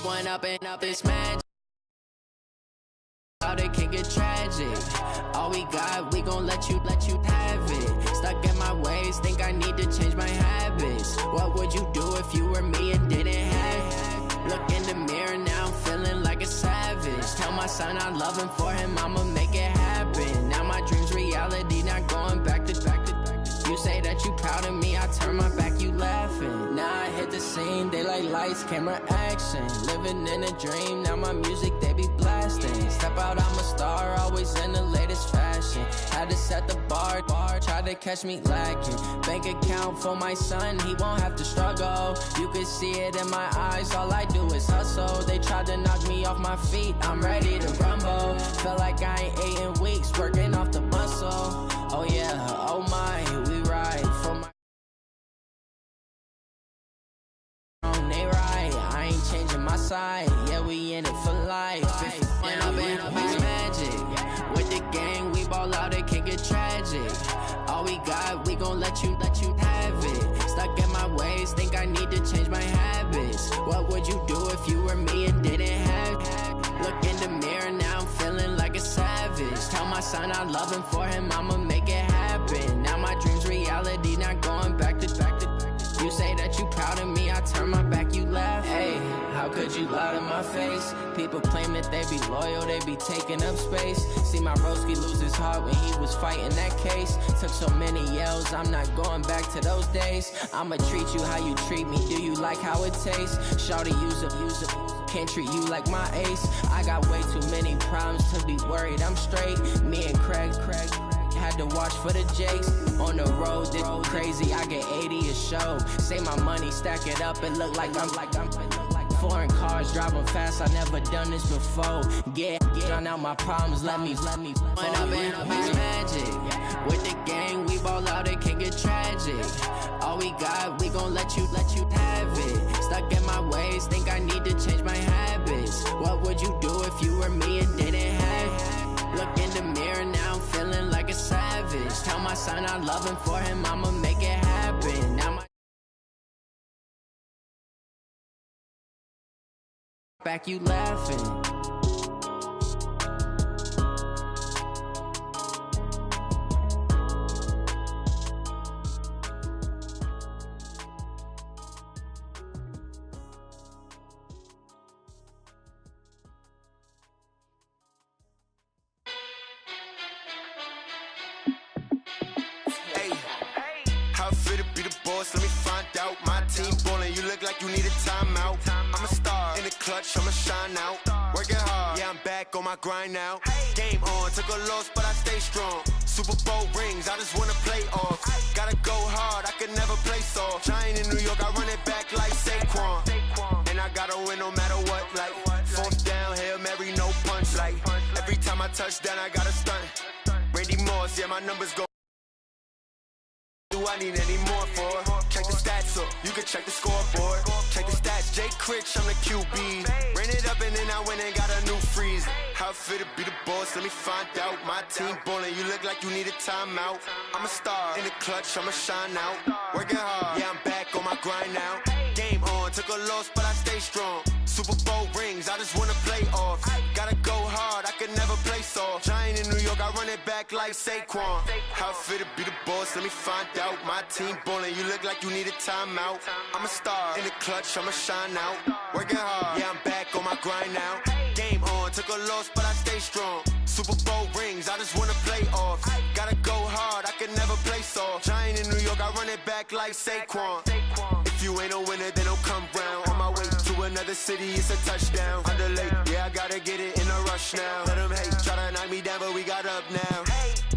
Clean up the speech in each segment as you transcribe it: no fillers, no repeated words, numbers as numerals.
One up and up this magic. How they can get tragic. All we got, we gon' let you have it. Stuck in my ways, think I need to change my habits. What would you do if you were me and didn't have it? Look in the mirror now, I'm feeling like a savage. Tell my son I love him, for him I'ma make it happen. Now my dream's reality, not going back to. You say that you proud of me, I turn my back, you laughing. Now I hit the scene, they like lights, camera, action. Living in a dream, now my music, they be blasting. Step out, I'm a star, always in the latest fashion. Had to set the bar, try to catch me lacking. Bank account for my son, he won't have to struggle. You can see it in my eyes, all I do is hustle. They tried to knock me off my feet, I'm ready to rumble. Feel like I ain't ate in weeks, working off the muscle. Oh yeah, oh my, we ride for my they right, I ain't changing my side. Yeah, we in it for life. When up and up is magic. With the gang, we ball out, it can get tragic. All we got, we gon' let you have it. Stuck in my ways, think I need to change my habits. What would you do if you were me and didn't have it? Look in the mirror now, I'm feeling like a savage. Tell my son I love him, for him I'ma make it happen. Now my dream's reality, not going back to. You say that you proud of me, I turn my back, you laugh. Hey, how could you lie to my face? People claim that they be loyal, they be taking up space. See my broski lose his heart when he was fighting that case. Took so many yells, I'm not going back to those days. I'ma treat you how you treat me, do you like how it tastes? Shawty, use it, can't treat you like my ace. I got way too many problems to be worried, I'm straight. Me and Craig had to watch for the Jakes. On the road, this crazy, I get 80 a show. Say my money, stack it up, it look like I'm foreign cars, driving fast, I never done this before. Drown out my problems, let me When up and up is magic. With the gang, we ball out, it can get tragic. All we got, we gon' let you have it. Stuck in my ways, think I need to change my habits. What would you do if you were me and didn't have it? Look in the mirror now, I'm feeling like a savage. Tell my son I love him, for him I'ma make it happen. Now my back, you laughing. Let me find out. My team ballin', you look like you need a timeout. I'm a star in the clutch, I'ma shine out. Working hard, yeah, I'm back on my grind now. Game on, took a loss, but I stay strong. Super Bowl rings, I just wanna play off. Gotta go hard, I could never play soft. Giant in New York, I run it back like Saquon. And I gotta win no matter what, like fourth down, Hail Mary, no punch. Like every time I touch down, I gotta stunt. Randy Moss, yeah, my numbers go. Do I need any more for? Check the stats up, you can check the scoreboard. Check the stats, Jay Critch, I'm the QB. Ran it up and then I went and got a new freeze. How it feel to be the boss, let me find out. My team ballin', you look like you need a timeout. I'm a star in the clutch, I'ma shine out. Working hard, yeah, I'm back on my grind now. Game on, took a loss, but I stay strong. Super Bowl rings, I just wanna play off. Gotta go hard, I could never play soft. Giant in New York, I run it back like Saquon. How it feel to be the boss, let me find out. My team ballin', you look like you need a timeout. I'm a star in the clutch, I'ma shine out. Working hard, yeah, I'm back on my grind now. Game on, took a loss, but I stay strong. Super Bowl rings, I just wanna play off. Gotta go hard, I could never play soft. Giant in New York, I run it back like Saquon. If you ain't a winner, then don't come round. On my way to another city, it's a touchdown. Underlay, yeah, I gotta get it in a rush now. Let them hate, try to knock me down, but we got up now.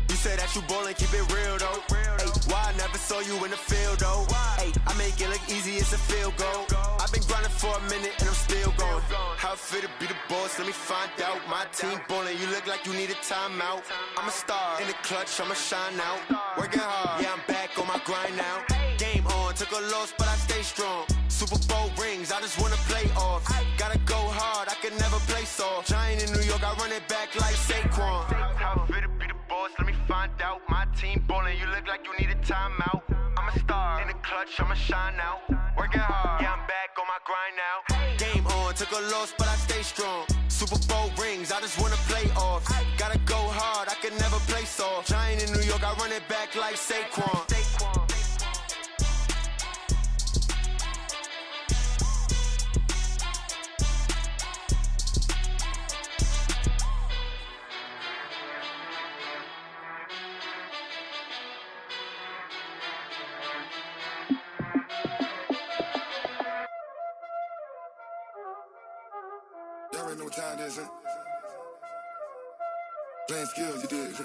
You say that you ballin', keep it real though. Hey, why I never saw you in the field though? Hey, I make it look easy, it's a field goal. I've been grinding for a minute and I'm still going. How it feel to be the boss, let me find out. My team ballin', you look like you need a timeout. I'm a star in the clutch, I'ma shine out. Working hard, yeah, I'm back on my grind now. Game on, took a loss, but I stay strong. Super Bowl rings, I just wanna play off. Gotta go hard, I could never play soft. Giant in New York, I run it back like Saquon. How it feel to be the boss, let me find out. My team ballin', you look like you need a timeout. I'm a star in the clutch, I'ma shine out. Working hard, yeah, I'm back on my grind now. Game on, took a loss, but I stay strong. Super Bowl rings, I just wanna play off. Gotta go hard, I can never play soft. Giant in New York, I run it back like Saquon. Y'all already know what time it is, huh? Playing skills, you did.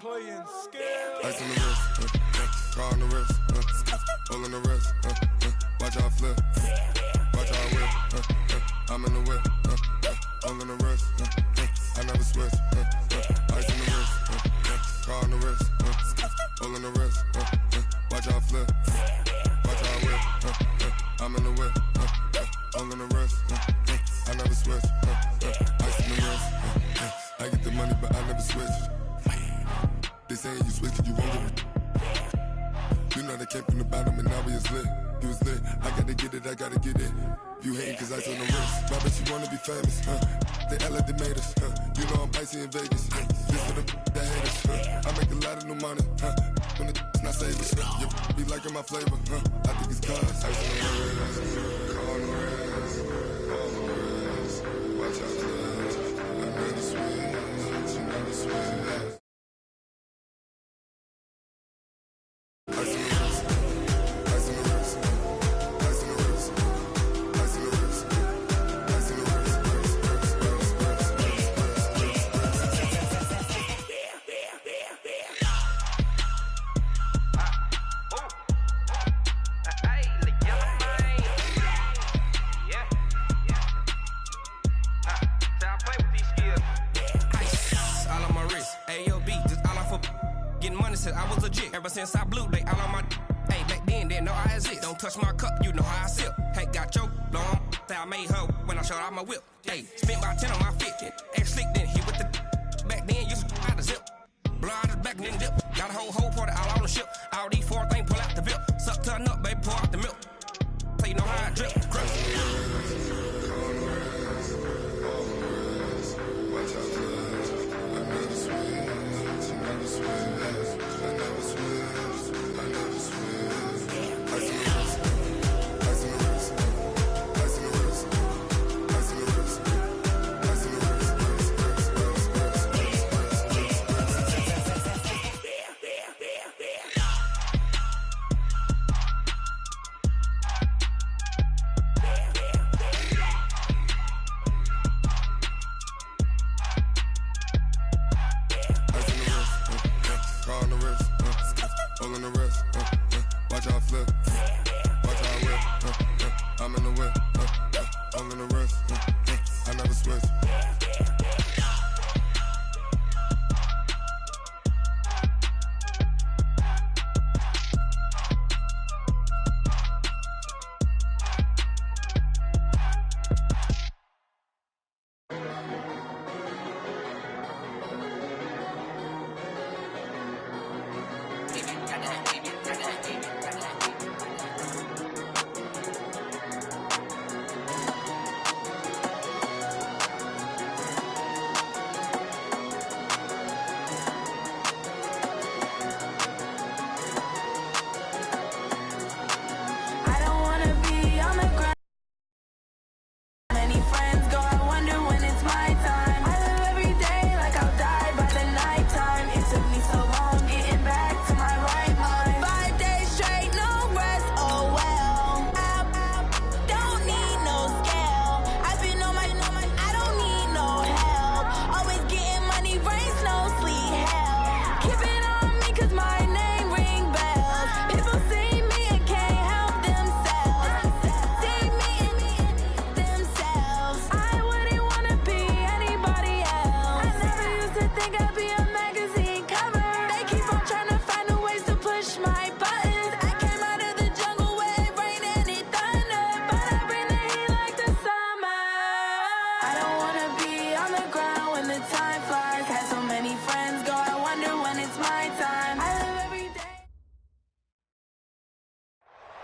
Playing skills. Ice on the wrist, car on the wrist, hole in the wrist, watch out flip, watch out whip, I'm in the whip, hole in the wrist, I never switch, ice on the wrist, car on the wrist, hole in the wrist, watch out flip, watch out whip, I'm in the whip, hole in the wrist, I never switch, ice on the wrist, I get the money but I never switch. They saying you switch it, you won't get it. You know they came from the bottom and now we is lit. You was lit, I gotta get it, I gotta get it. You hating cause I told the wrist. Why bet you wanna be famous, They Ella they made us, You know I'm icy in Vegas, This for the that hate us, I make a lot of new money, When the not savers, You be liking my flavor, I think it's cause ice on the wrist, car on the wrist, all the wrist. Watch out, cuz I never switch, you never switch. Ever since I blew, they all on my hey, back then, didn't know I exist. Don't touch my cup, you know how I sip. Hey, got your long, say I made her when I showed out my whip. Hey, spent about 10 on my fit. Ex-slick, then hit with the back then, used to out the zip. Blow out his back, then dip. Got a whole party all on the ship. All these four things, pull out the bip. Suck to a nut, baby, pour out the milk. So you know how I drip.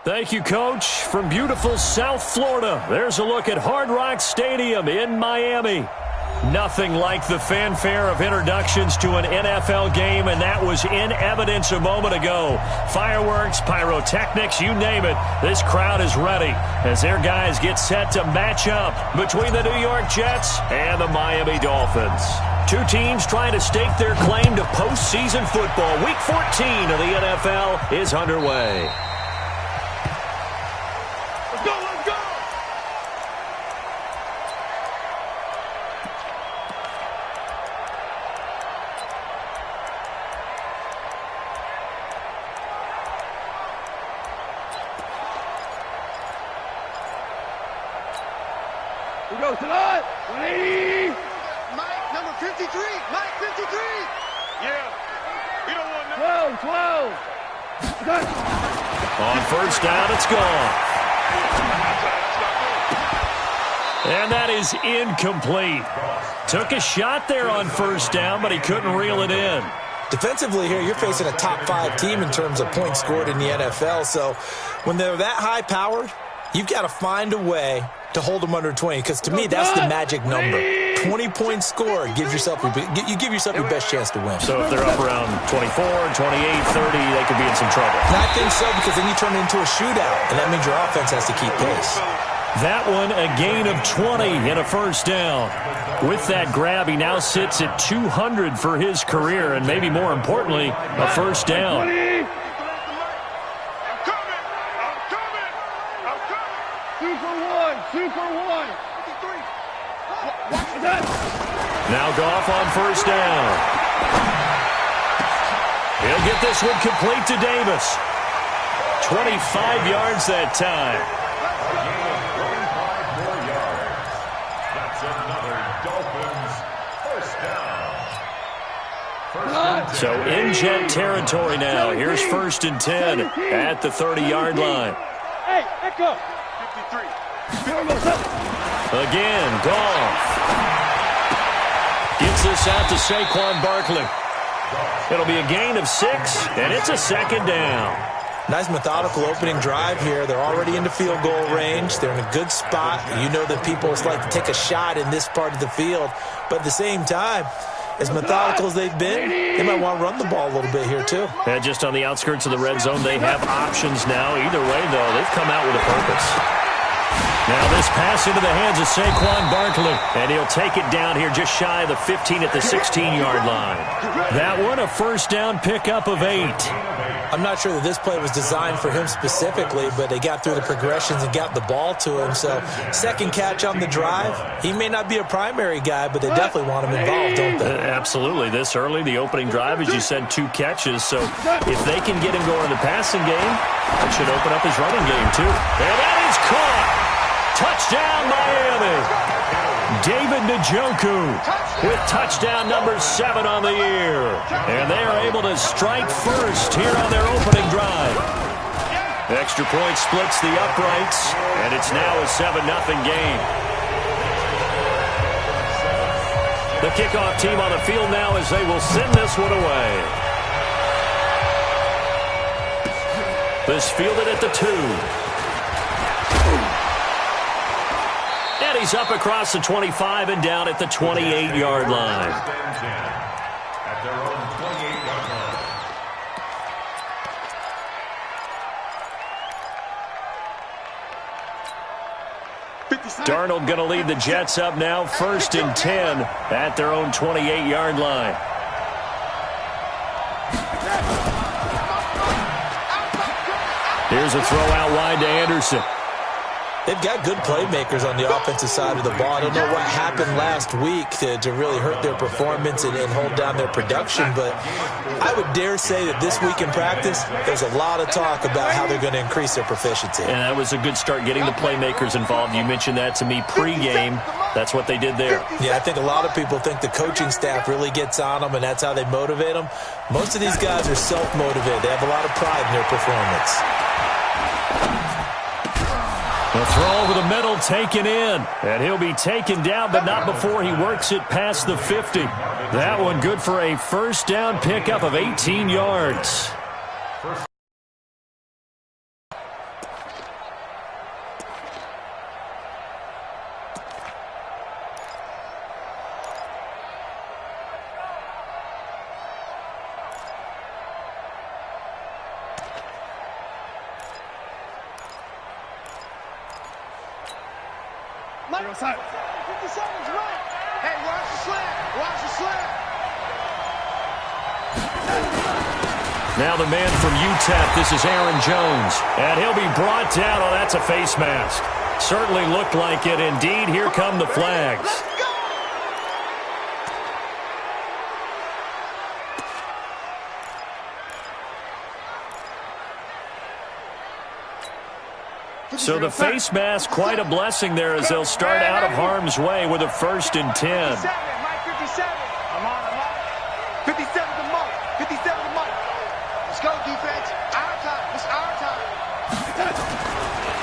Thank you, Coach. From beautiful South Florida, there's a look at Hard Rock Stadium in Miami. Nothing like the fanfare of introductions to an NFL game, and that was in evidence a moment ago. Fireworks, pyrotechnics, you name it. This crowd is ready as their guys get set to match up between the New York Jets and the Miami Dolphins. Two teams trying to stake their claim to postseason football. Week 14 of the NFL is underway. We go tonight. 180. Mike, number 53. Mike, 53. Yeah. We don't want no. 12. On first down, it's gone. And that is incomplete. Took a shot there on first down, but he couldn't reel it in. Defensively here, you're facing a top-5 team in terms of points scored in the NFL. So when they're that high-powered, you've got to find a way to hold them under 20, because to me, that's the magic number. 20 points scored gives yourself you give yourself your best chance to win. So if they're up around 24, 28, 30, they could be in some trouble. And I think so, because then you turn it into a shootout, and that means your offense has to keep pace. That one, a gain of 20 and a first down. With that grab, he now sits at 200 for his career, and maybe more importantly, a first down. Now Goff on first down. He'll get this one complete to Davis. 25 yards that time. So in Jet territory now. Here's 1st and 10 at the 30-yard line. Hey, echo. 53. Again, Goff. Gets this out to Saquon Barkley. It'll be a gain of 6, and it's a second down. Nice methodical opening drive here. They're already into field goal range. They're in a good spot. You know that people like to take a shot in this part of the field. But at the same time, as methodical as they've been, they might want to run the ball a little bit here too. And just on the outskirts of the red zone, they have options now. Either way, though, they've come out with a purpose. Now this pass into the hands of Saquon Barkley, and he'll take it down here just shy of the 15 at the 16-yard line. That one, a first down pickup of 8. I'm not sure that this play was designed for him specifically, but they got through the progressions and got the ball to him. So second catch on the drive. He may not be a primary guy, but they definitely want him involved, don't they? Absolutely. This early, the opening drive, as you said, 2 catches. So if they can get him going in the passing game, that should open up his running game too. And that is caught. Touchdown, Miami. David Njoku with touchdown number 7 on the year. And they are able to strike first here on their opening drive. Extra point splits the uprights, and it's now a 7-0 game. The kickoff team on the field now as they will send this one away. This fielded at the 2. And he's up across the 25 and down at the 28-yard line. At their own 28-yard line. Darnold going to lead the Jets up now, 1st and 10 at their own 28-yard line. Here's a throw out wide to Anderson. They've got good playmakers on the offensive side of the ball. I don't know what happened last week to really hurt their performance and hold down their production, but I would dare say that this week in practice, there's a lot of talk about how they're going to increase their proficiency. And that was a good start, getting the playmakers involved. You mentioned that to me pregame. That's what they did there. Yeah, I think a lot of people think the coaching staff really gets on them, and that's how they motivate them. Most of these guys are self-motivated. They have a lot of pride in their performance. The throw over the middle taken in, and he'll be taken down, but not before he works it past the 50. That one good for a first down pickup of 18 yards. Mike. 57's right. Hey, watch the slant. Watch the slant. Now the man from UTEP, this is Aaron Jones. And he'll be brought down. Oh, that's a face mask. Certainly looked like it. Indeed, here come the flags. So the face mask, quite a blessing there as they'll start out of harm's way with a 1st and 10. Mike 57. I'm on. 57 to Mike. 57 to Mike. Let's go, defense. Our time. It's our time.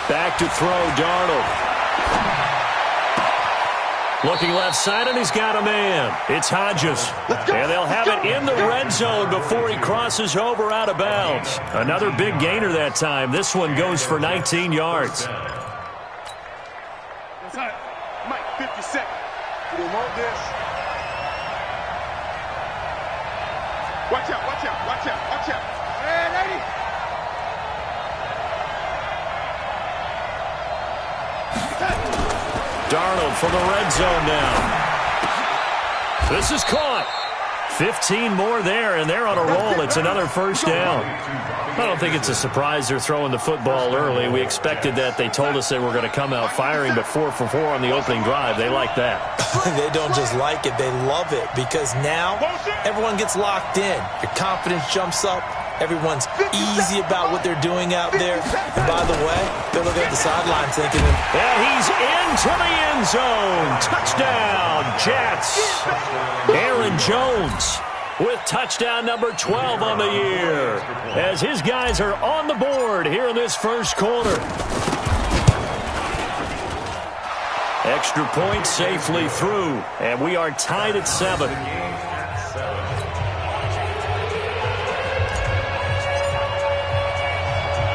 Back to throw, Darnold. Looking left side, and he's got a man. It's Hodges. And they'll have it in the red zone before he crosses over out of bounds. Another big gainer that time. This one goes for 19 yards. Mike, 52nd. We want this. Watch out, watch out, watch out, watch out. Hey, lady. Darnold for the red zone now. This is caught. 15 more there, and they're on a roll. It's another 1st down. I don't think it's a surprise they're throwing the football early. We expected that. They told us they were going to come out firing, but 4 for 4 on the opening drive. They like that. They don't just like it, they love it, because now everyone gets locked in. Your confidence jumps up. Everyone's easy about what they're doing out there. And by the way, they're looking at the sideline thinking, and he's into the end zone. Touchdown, Jets. Aaron Jones with touchdown number 12 on the year, as his guys are on the board here in this first quarter. Extra point safely through, and we are tied at 7.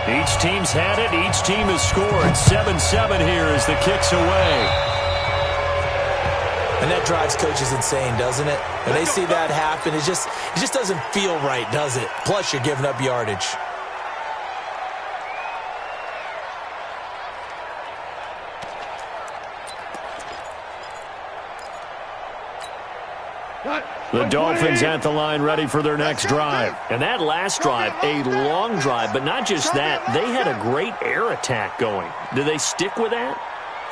Each team's had it. Each team has scored. 7-7 here as the kick's away. and that drives coaches insane, doesn't it? When they see that happen, it just doesn't feel right, does it? Plus, you're giving up yardage. The Dolphins at the line ready for their next drive. And that last drive, a long drive, but not just that. They had a great air attack going. Do they stick with that?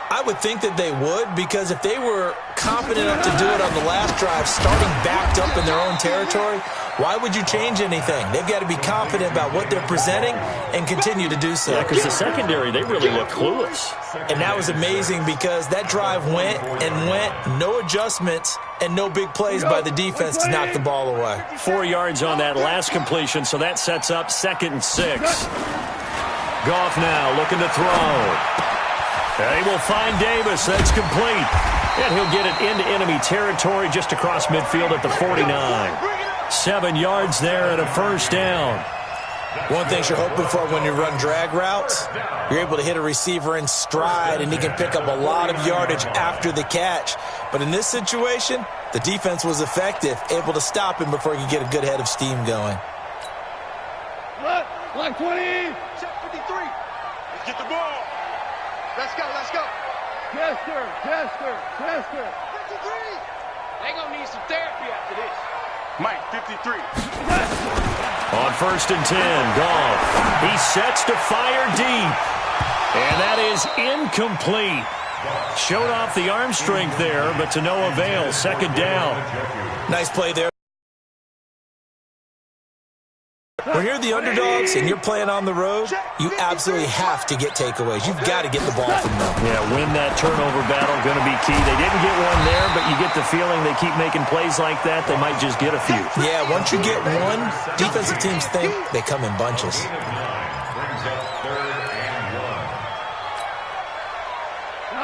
I would think that they would, because if they were confident enough to do it on the last drive, starting backed up in their own territory, why would you change anything? They've got to be confident about what they're presenting and continue to do so. Yeah, because the secondary, they really look clueless. And that was amazing because that drive went and went, no adjustments, and no big plays by the defense to knock the ball away. 4 yards on that last completion, so that sets up 2nd and 6. Goff now looking to throw. And he will find Davis. That's complete. And he'll get it into enemy territory just across midfield at the 49. 7 yards there and a first down. One thing you're hoping for when you run drag routes, you're able to hit a receiver in stride, and he can pick up a lot of yardage after the catch. But in this situation, the defense was effective, able to stop him before he could get a good head of steam going. Line 20. Check 53. Let's get the ball. Let's go, let's go. Chester. 53. They gonna need some therapy after this. Mike, 53. On 1st and 10, Goff. He sets to fire deep. And that is incomplete. Showed off the arm strength there, but to no avail. 2nd down. Nice play there. When you're the underdogs and you're playing on the road, you absolutely have to get takeaways. You've got to get the ball from them. Yeah, win that turnover battle, going to be key. They didn't get one there, but you get the feeling they keep making plays like that, they might just get a few. Yeah, once you get one, defensive teams think they come in bunches.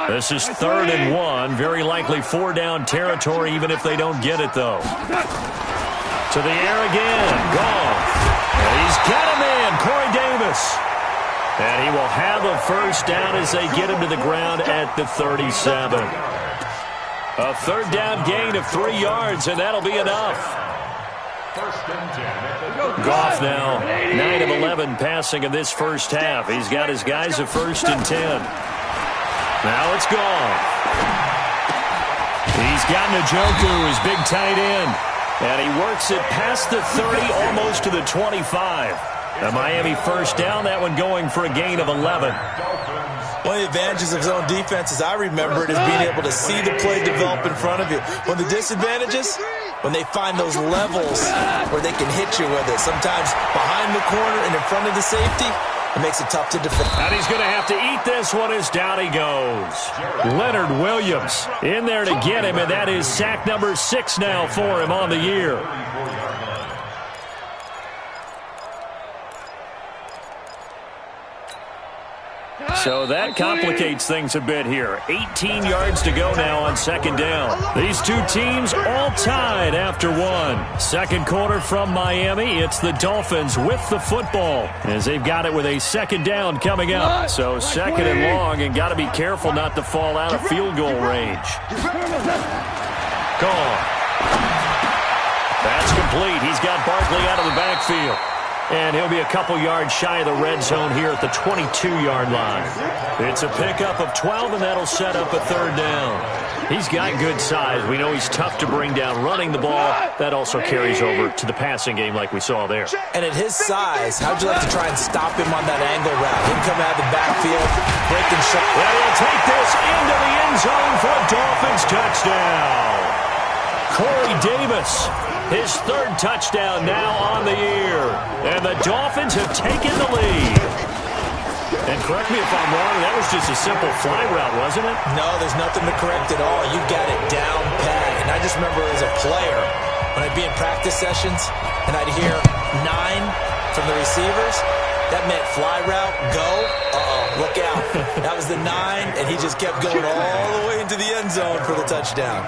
This is 3rd and 1. Very likely 4-down territory, even if they don't get it, though. To the air again. Goff. And he's got a man, Corey Davis. And he will have a first down as they get him to the ground at the 37. A 3rd down gain of 3 yards, and that'll be enough. Goff now, 9 of 11 passing in this first half. He's got his guys a 1st and 10. Now it's Goff. He's got Njoku, his big tight end. And he works it past the 30, almost to the 25. A Miami first down, that one going for a gain of 11. One of the advantages of zone defense, as I remember it, is being able to see the play develop in front of you. One of the disadvantages, when they find those levels where they can hit you with it. Sometimes behind the corner and in front of the safety, it makes it tough to defend. And he's going to have to eat this one as down he goes. Leonard Williams in there to get him, and that is sack number 6 now for him on the year. So that complicates things a bit here. 18 yards to go now on second down. These two teams all tied after one. Second quarter from Miami. It's the Dolphins with the football as they've got it with a second down coming up. So second and long, and got to be careful not to fall out of field goal range. Gone. That's complete. He's got Barkley out of the backfield. And he'll be a couple yards shy of the red zone here at the 22-yard line. It's a pickup of 12, and that'll set up a third down. He's got good size. We know he's tough to bring down running the ball. That also carries over to the passing game like we saw there. And at his size, how'd you like to try and stop him on that angle route? Him coming out of the backfield, breaking shot. Well, he'll take this into the end zone for a Dolphins touchdown. Corey Davis, his third touchdown now on the year. And the Dolphins have taken the lead. And correct me if I'm wrong, that was just a simple fly route, wasn't it? No, there's nothing to correct at all. You got it down pat. And I just remember as a player, when I'd be in practice sessions, and I'd hear 9 from the receivers, that meant fly route, go, look out. That was the 9, and he just kept going all the way into the end zone for the touchdown.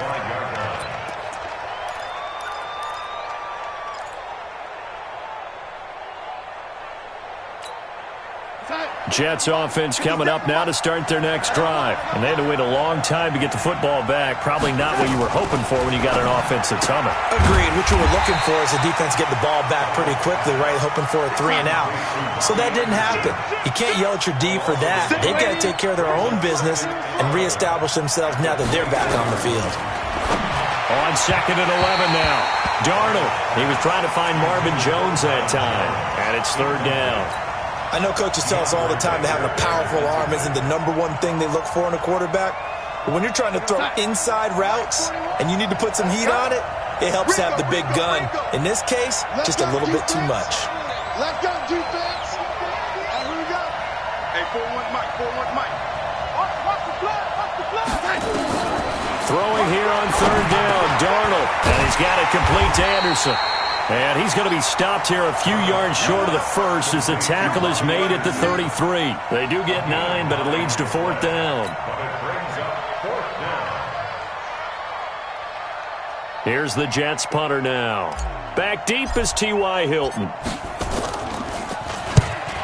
Jets offense coming up now to start their next drive. And they had to wait a long time to get the football back. Probably not what you wwere hoping for when you got an offense that's humming. Agreed. What you were looking for is the defense getting the ball back pretty quickly, right? Hoping for a 3 and out. So that didn't happen. You can't yell at your D for that. They've got to take care of their own business and reestablish themselves now that they're back on the field. On second and 11 now. Darnold. He was trying to find Marvin Jones that time. And it's third down. I know coaches tell us all the time that having a powerful arm isn't the #1 thing they look for in a quarterback. But when you're trying to throw inside routes and you need to put some heat on it, it helps to have the big gun. In this case, just a little bit too much. Let's go, defense. Here we go. Hey, 4-1 Mike, 4-1 Mike. Watch the flag, watch the flag. Throwing here on third down, Darnold. And he's got it complete to Anderson. And he's going to be stopped here a few yards short of the first as the tackle is made at the 33. They do get 9, but it leads to fourth down. Here's the Jets punter now. Back deep is T.Y. Hilton.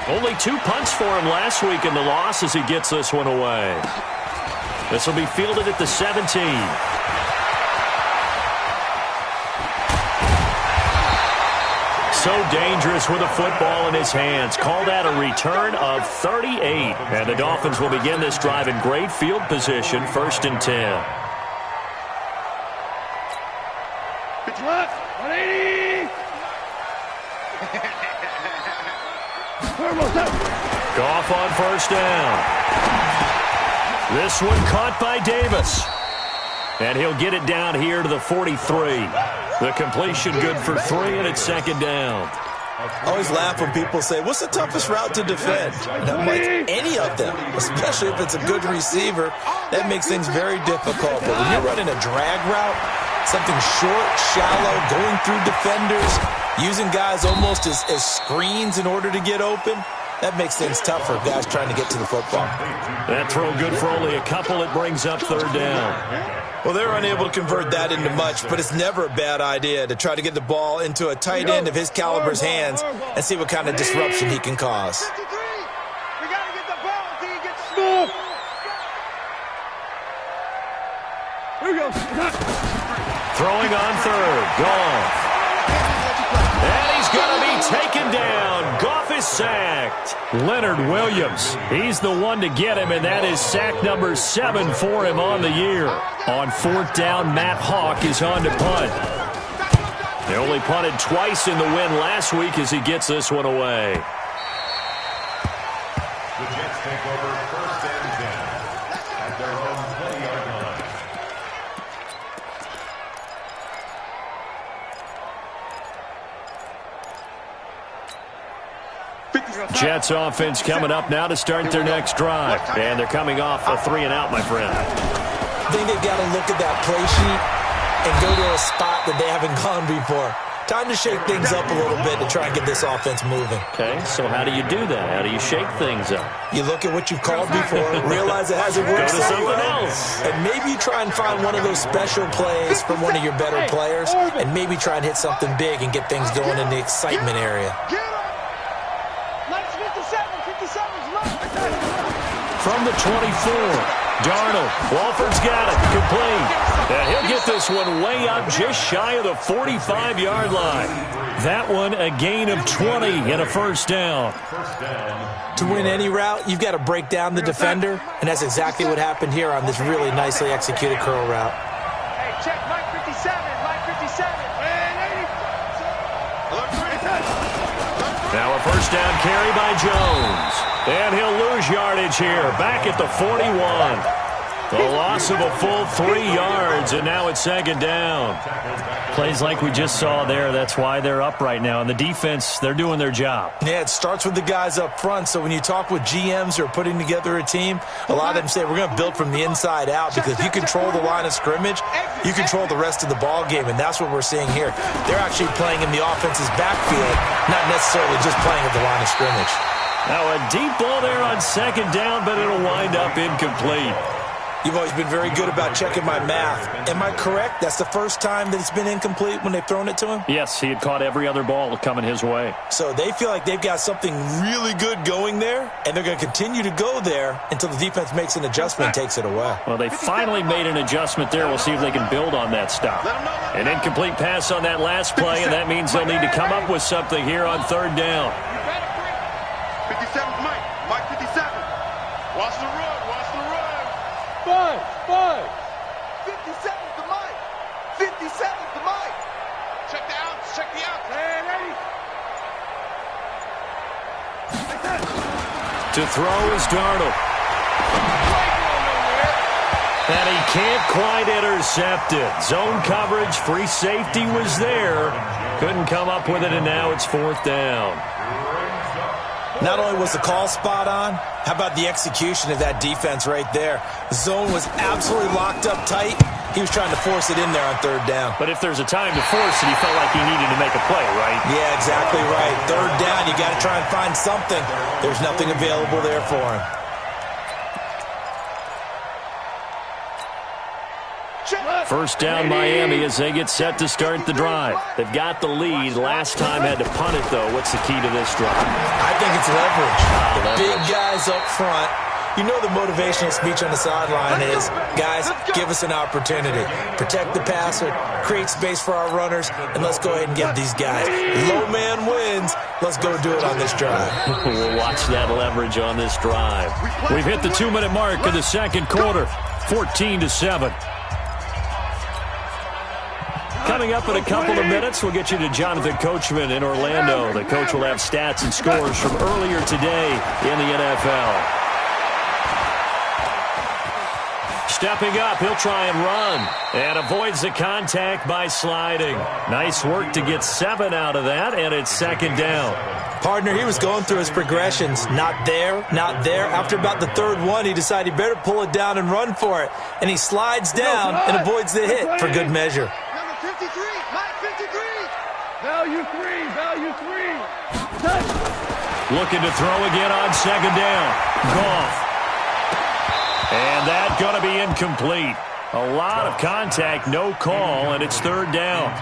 Only 2 punts for him last week in the loss as he gets this one away. This will be fielded at the 17. So dangerous with a football in his hands. Called out a return of 38. And the Dolphins will begin this drive in great field position, 1st and 10. Pitch left, 180. Goff on first down. This one caught by Davis. And he'll get it down here to the 43. The completion good for 3, and it's second down. I always laugh when people say, what's the toughest route to defend? And I'm like, any of them, especially if it's a good receiver. That makes things very difficult. But when you're running a drag route, something short, shallow, going through defenders, using guys almost as screens in order to get open, that makes things tough for guys trying to get to the football. That throw good for only a couple. It brings up third down. Well, they're unable to convert that into much, but it's never a bad idea to try to get the ball into a tight end of his caliber's hands and see what kind of disruption he can cause. We got to get the ball until he gets the ball. Here we go. Throwing on third. Goff. And he's going to be taken down. Goff is sacked. Leonard Williams, he's the one to get him, and that is sack number 7 for him on the year. On 4th down, Matt Hawk is on to punt. They only punted twice in the win last week as he gets this one away. The Jets take over 1st and 10 at their own 20-yard line. Jets offense coming up now to start their next drive. And they're coming off a 3-and-out, my friend. I think they've got to look at that play sheet and go to a spot that they haven't gone before. Time to shake things up a little bit to try and get this offense moving. Okay, so how do you do that? How do you shake things up? You look at what you've called before, realize it hasn't worked Go to something well, else. and maybe try and find one of those special plays from one of your better players, and maybe try and hit something big and get things going in the excitement area. From the 24, Darnold. Walford's got it. Complete. And he'll get this one way up just shy of the 45-yard line. That one a gain of 20 and a 1st down. To win any route, you've got to break down the defender, and that's exactly what happened here on this really nicely executed curl route. Hey, check Mike 57, Mike 57. Now a 1st down carry by Jones. And he'll lose yardage here, back at the 41. The loss of a full 3 yards, and now it's 2nd down. Plays like we just saw there, that's why they're up right now. And the defense, they're doing their job. Yeah, it starts with the guys up front. So when you talk with GMs who are putting together a team, a lot of them say we're going to build from the inside out, because if you control the line of scrimmage, you control the rest of the ball game, and that's what we're seeing here. They're actually playing in the offense's backfield, not necessarily just playing at the line of scrimmage. Now a deep ball there on 2nd down, but it'll wind up incomplete. You've always been very good about checking my math. Am I correct? That's the first time that it's been incomplete when they've thrown it to him? Yes, he had caught every other ball coming his way. So they feel like they've got something really good going there, and they're going to continue to go there until the defense makes an adjustment and takes it away. Well, they finally made an adjustment there. We'll see if they can build on that stop. An incomplete pass on that last play, and that means they'll need to come up with something here on 3rd down. 57's Mike. Mike 57. Watch the run. Watch the run. 5. 57's the Mike. 57's the Mike. Check the outs. Check the outs. Man, To throw is Darnold. And he can't quite intercept it. Zone coverage, free safety was there. Couldn't come up with it, and now it's 4th down. Not only was the call spot on, how about the execution of that defense right there? The zone was absolutely locked up tight. He was trying to force it in there on 3rd down. But if there's a time to force it, he felt like he needed to make a play, right? Yeah, exactly right. 3rd down, you got to try and find something. There's nothing available there for him. First down Miami as they get set to start the drive. They've got the lead. Last time had to punt it, though. What's the key to this drive? I think it's leverage. The big guys up front. You know the motivational speech on the sideline is, guys, give us an opportunity. Protect the passer, create space for our runners, and let's go ahead and get these guys. Low man wins. Let's go do it on this drive. We'll watch that leverage on this drive. We've hit the 2-minute mark of the 2nd quarter, 14-7. Coming up in a couple of minutes, we'll get you to Jonathan Coachman in Orlando. The coach will have stats and scores from earlier today in the NFL. Stepping up, he'll try and run. And avoids the contact by sliding. Nice work to get 7 out of that, and it's 2nd down. Partner, he was going through his progressions. Not there, not there. After about the 3rd one, he decided he better pull it down and run for it. And he slides down and avoids the hit for good measure. Number 53, Mike 53. Value 3, value 3. Touch. Looking to throw again on 2nd down. Goff. And that's going to be incomplete. A lot of contact, no call, and it's 3rd down.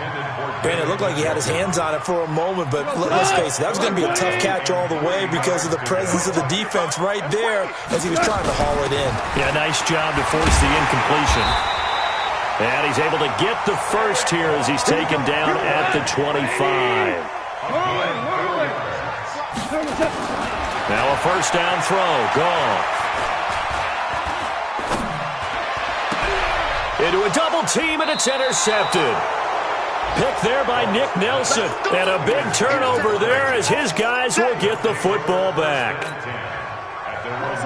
Brandon, it looked like he had his hands on it for a moment, but let's face it, that was going to be a tough catch all the way because of the presence of the defense right there as he was trying to haul it in. Yeah, nice job to force the incompletion. And he's able to get the first here as he's taken down at the 25. Now a first down throw. Gone. Into a double team, and it's intercepted. Pick there by Nick Nelson. And a big turnover there as his guys will get the football back.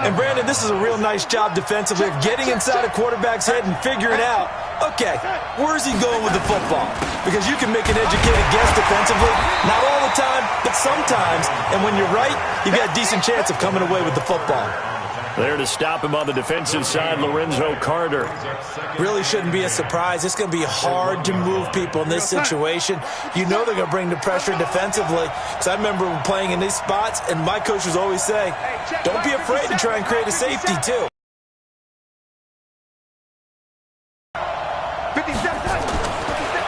And, Brandon, this is a real nice job defensively of getting inside a quarterback's head and figuring out, okay, where's he going with the football? Because you can make an educated guess defensively, not all the time, but sometimes. And when you're right, you've got a decent chance of coming away with the football. There to stop him on the defensive side, Lorenzo Carter. Really shouldn't be a surprise. It's going to be hard to move people in this situation. You know they're going to bring the pressure defensively. Because I remember playing in these spots, and my coaches always say, don't be afraid to try and create a safety, too.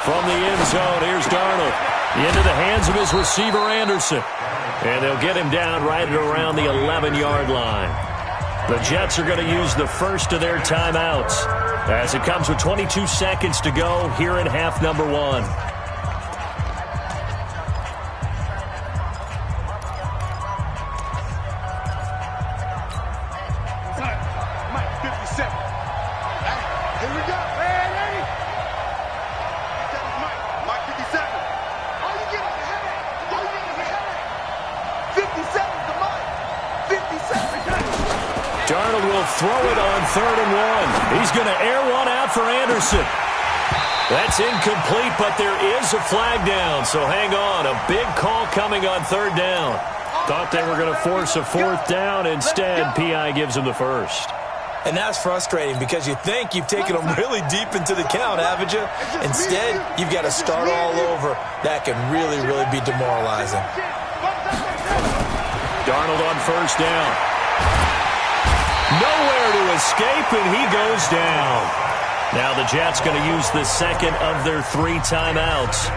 From the end zone, here's Darnold. Into the hands of his receiver, Anderson. And they'll get him down right at around the 11-yard line. The Jets are going to use the first of their timeouts as it comes with 22 seconds to go here in half number one. Mike 57. Here we go. Hey. Mike 57. Oh, you get a headache. 57 to Mike. 57. Darnold will throw it on 3rd and 1. He's going to air one out for Anderson. That's incomplete, but there is a flag down, so hang on. A big call coming on 3rd down. Thought they were going to force a 4th down. Instead, P.I. gives him the first. And that's frustrating because you think you've taken them really deep into the count, haven't you? Instead, you've got to start all over. That can really, really be demoralizing. Darnold on 1st down. Nowhere to escape, and he goes down. Now the Jets going to use the second of their 3 timeouts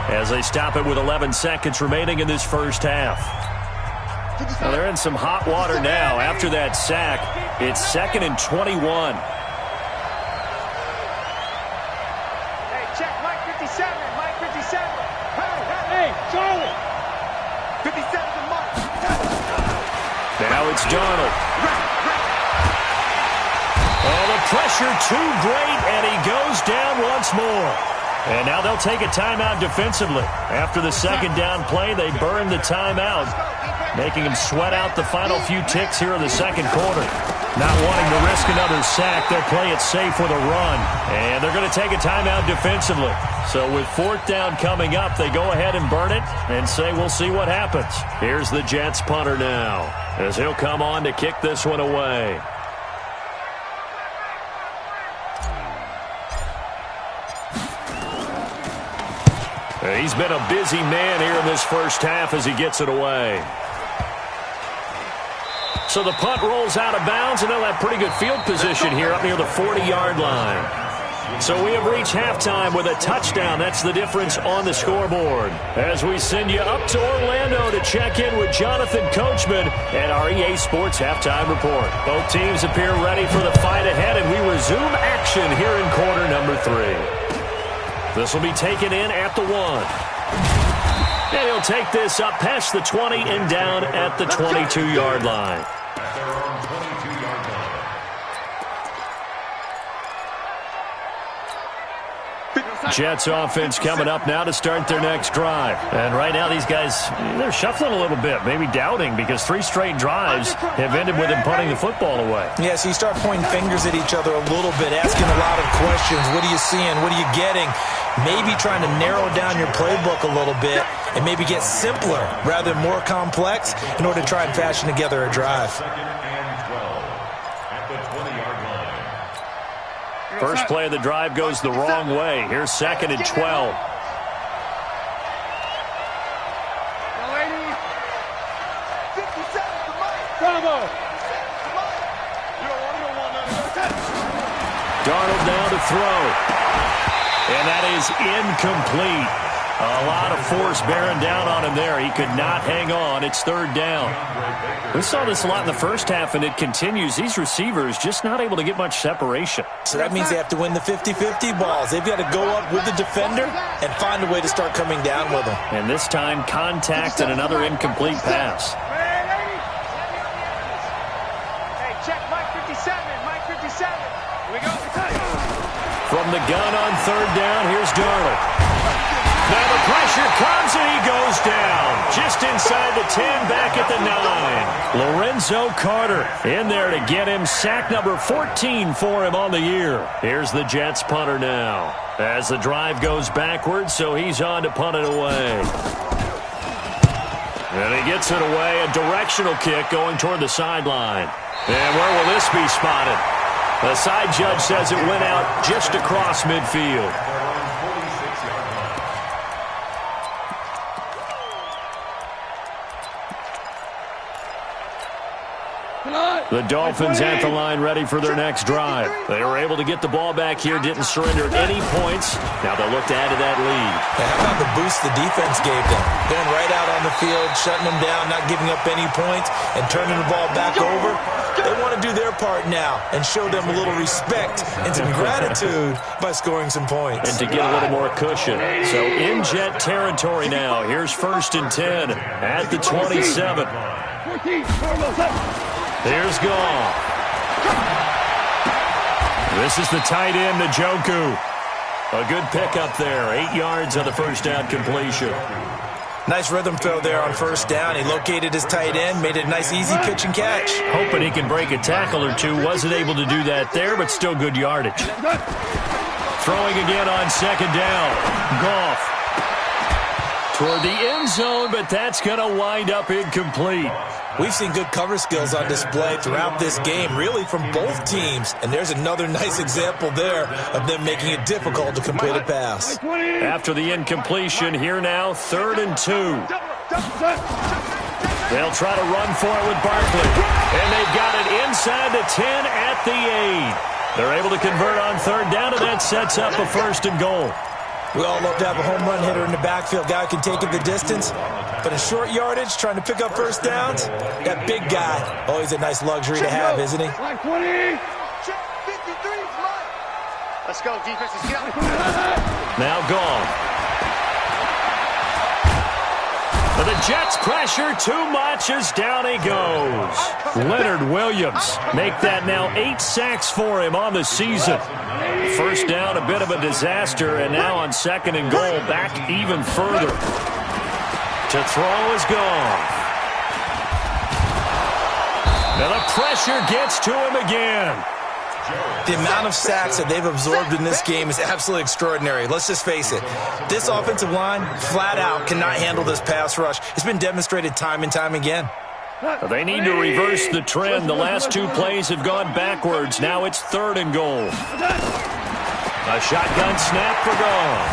as they stop it with 11 seconds remaining in this first half. Well, they're in some hot water now. After that sack, it's 2nd and 21. Hey, check Mike 57. Mike 57. Hey, Charlie. 57 to Mike. Now it's Darnold. Oh, the pressure too great, and he goes down once more. And now they'll take a timeout defensively. After the 2nd down play, they burn the timeout, making him sweat out the final few ticks here in the 2nd quarter. Not wanting to risk another sack, they'll play it safe with a run. And they're going to take a timeout defensively. So with 4th down coming up, they go ahead and burn it and say we'll see what happens. Here's the Jets punter now as he'll come on to kick this one away. He's been a busy man here in this first half as he gets it away. So the punt rolls out of bounds, and they'll have pretty good field position here up near the 40-yard line. So we have reached halftime with a touchdown. That's the difference on the scoreboard. As we send you up to Orlando to check in with Jonathan Coachman and our EA Sports Halftime Report. Both teams appear ready for the fight ahead, and we resume action here in quarter number 3. This will be taken in at the 1. And he'll take this up past the 20 and down at the 22-yard line. At their own 22-yard line. Jets offense coming up now to start their next drive. And right now these guys, they're shuffling a little bit, maybe doubting, because 3 straight drives have ended with them punting the football away. Yeah, so you start pointing fingers at each other a little bit, asking a lot of questions. What are you seeing? What are you getting? Maybe trying to narrow down your playbook a little bit and maybe get simpler rather than more complex in order to try and fashion together a drive. 2nd and 12 at the 20-yard line. First play of the drive goes the wrong way. Here's 2nd and 12. Bravo. Darnold now to throw. And that is incomplete. A lot of force bearing down on him there. He could not hang on. It's third down. We saw this a lot in the first half, and it continues. These receivers just not able to get much separation. So that means they have to win the 50-50 balls. They've got to go up with the defender and find a way to start coming down with them. And this time, contact and another incomplete pass. Hey, check Mike 57. Mike 57. Here we go. From the gun on third down, here's Darnold. Now the pressure comes and he goes down. Just inside the 10, back at the 9. Lorenzo Carter in there to get him sack number 14 for him on the year. Here's the Jets punter now. As the drive goes backwards, so he's on to punt it away. And he gets it away, a directional kick going toward the sideline. And where will this be spotted? The side judge says it went out just across midfield. The Dolphins at the line ready for their next drive. They were able to get the ball back here, didn't surrender any points. Now they'll look to add to that lead. Yeah, how about the boost the defense gave them? Going right out on the field, shutting them down, not giving up any points, and turning the ball back over. They want to do their part now and show them a little respect and some gratitude by scoring some points. And to get a little more cushion. So in Jet territory now. Here's 1st and 10 at the 27. There's Goff. This is the tight end, Njoku. A good pickup there. 8 yards on the first down completion. Nice rhythm throw there on first down. He located his tight end, made it a nice easy pitch and catch. Hoping he can break a tackle or two. Wasn't able to do that there, but still good yardage. Throwing again on second down. Goff toward the end zone, but that's going to wind up incomplete. We've seen good cover skills on display throughout this game, really from both teams. And there's another nice example there of them making it difficult to complete a pass. After the incompletion, here now, 3rd and 2. They'll try to run for it with Barkley. And they've got it inside the 10 at the 8. They're able to convert on third down, and that sets up a 1st and goal. We all love to have a home run hitter in the backfield. Guy can take it the distance. But in short yardage, trying to pick up first downs, that big guy, always a nice luxury to have, isn't he? Check 53. Let's go, defense. Let's get out. Now Goff. But the Jets pressure too much as down he goes. Leonard Williams make that now 8 sacks for him on the season. First down, a bit of a disaster, and now on 2nd and goal, back even further. To throw is Goff. Now the pressure gets to him again. The amount of sacks that they've absorbed in this game is absolutely extraordinary. Let's just face it. This offensive line, flat out, cannot handle this pass rush. It's been demonstrated time and time again. They need to reverse the trend. The last 2 plays have gone backwards. Now it's 3rd and goal. A shotgun snap for Goff.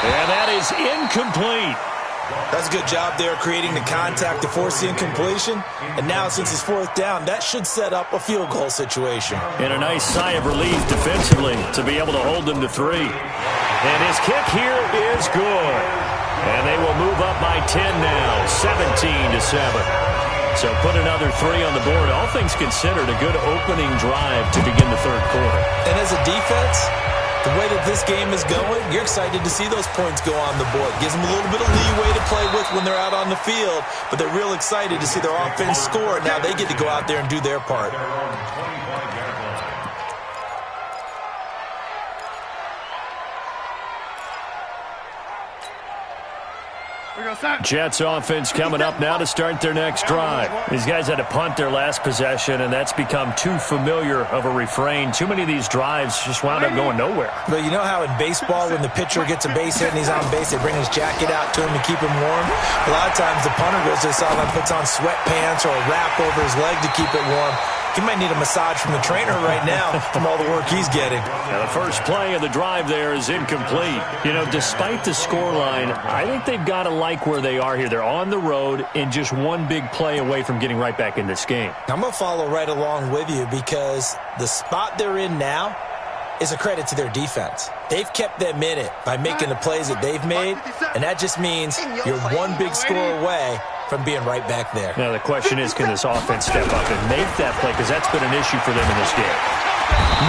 And that is incomplete. That's a good job there creating the contact to force the incompletion. And now since it's 4th down, that should set up a field goal situation. And a nice sigh of relief defensively to be able to hold them to 3. And his kick here is good. And they will move up by 10 now, 17-7. So put another 3 on the board. All things considered, a good opening drive to begin the 3rd quarter. And as a defense, the way that this game is going, you're excited to see those points go on the board. Gives them a little bit of leeway to play with when they're out on the field, but they're real excited to see their offense score. Now they get to go out there and do their part. Jets offense coming up now to start their next drive. These guys had to punt their last possession, and that's become too familiar of a refrain. Too many of these drives just wound up going nowhere. But you know how in baseball, when the pitcher gets a base hit and he's on base, they bring his jacket out to him to keep him warm? A lot of times the punter goes to the sideline, puts on sweatpants or a wrap over his leg to keep it warm. He might need a massage from the trainer right now from all the work he's getting. Now the first play of the drive there is incomplete. You know, despite the scoreline, I think they've got to like where they are here. They're on the road and just one big play away from getting right back in this game. I'm going to follow right along with you because the spot they're in now is a credit to their defense. They've kept them in it by making the plays that they've made, and that just means you're one big score away from being right back there. Now the question is, can this offense step up and make that play? Because that's been an issue for them in this game.